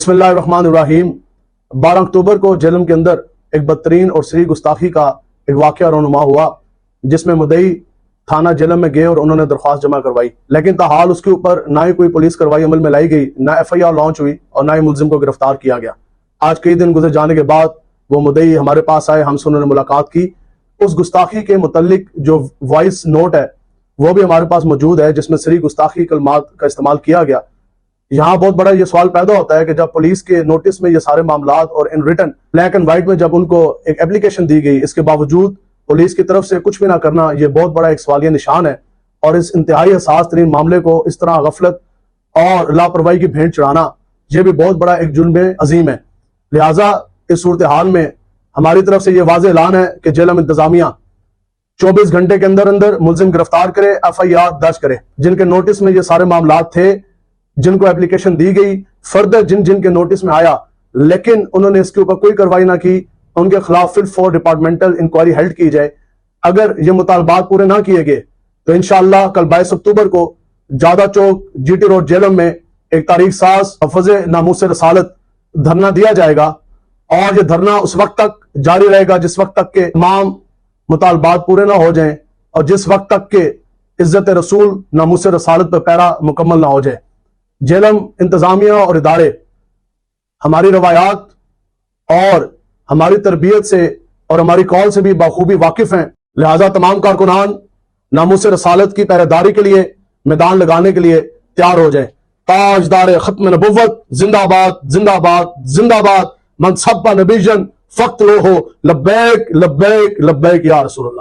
बिस्मिल्लाहिर्रहमानिर्रहीम। 12 अक्टूबर को जेलम के अंदर एक बदतरीन और सरी गुस्ताखी का एक वाक़या रोनुमा हुआ, जिसमें मुद्दई थाना जेलम में गए और उन्होंने दरख्वास्त जमा करवाई, लेकिन ताहाल उसके ऊपर ना ही कोई पुलिस कार्रवाई अमल में लाई गई, ना FIR लॉन्च हुई और ना ही मुलजिम को गिरफ्तार किया गया। आज कई दिन गुजर जाने के बाद वो मुद्दई हमारे पास आए, हमसे उन्होंने मुलाकात की। उस गुस्ताखी के मुतल्लिक जो वॉइस नोट है वो भी हमारे पास मौजूद है, जिसमें सरी गुस्ताखी कलमात का इस्तेमाल किया गया। यहाँ बहुत बड़ा ये सवाल पैदा होता है कि जब पुलिस के नोटिस में ये सारे मामलात और in written black and white में जब उनको एक एप्लीकेशन दी गई, इसके बावजूद पुलिस की तरफ से कुछ भी ना करना, ये बहुत बड़ा एक सवालिया निशान है। और इस इंतहाई हसास तरीन मामले को इस तरह गफलत और लापरवाही की भेंट चढ़ाना, यह भी बहुत बड़ा एक जुल्म अजीम है। लिहाजा इस सूरत हाल में हमारी तरफ से ये वाज़ेह ऐलान है कि जेलम इंतजामिया 24 घंटे के अंदर अंदर मुलजिम गिरफ्तार करे, FIR दर्ज करे। जिनके नोटिस में ये सारे मामलात थे, जिनको एप्लीकेशन दी गई, फर्दर जिन जिन के नोटिस में आया लेकिन उन्होंने इसके ऊपर कोई कार्रवाई ना की, उनके खिलाफ फिर फॉर डिपार्टमेंटल इंक्वायरी हेल्ड की जाए। अगर ये मुतालबात पूरे ना किए गए तो इंशाअल्लाह कल 22 अक्टूबर को जादा चौक GT रोड जेलम में एक तारीख साज हफ़ज़ नामूस रसालत धरना दिया जाएगा, और ये धरना उस वक्त तक जारी रहेगा जिस वक्त तक के तमाम मुतालबात पूरे ना हो जाएं और जिस वक्त तक के इज्जत रसूल नामूस रसालत पर पैरा मुकम्मल ना हो जाए। जेलम इंतजामिया और इदारे हमारी रवायात और हमारी तरबियत से और हमारी कॉल से भी बखूबी वाकिफ हैं। लिहाजा तमाम कारकुनान नामूस रसालत की पहरेदारी के लिए मैदान लगाने के लिए तैयार हो जाए। ताजदार खत्म नबुव्वत जिंदाबाद जिंदाबाद जिंदाबाद। मन सब्बा नबीजन फक्त लो हो लब्बैक लब्बैक लब्बैक या रसूलल्लाह।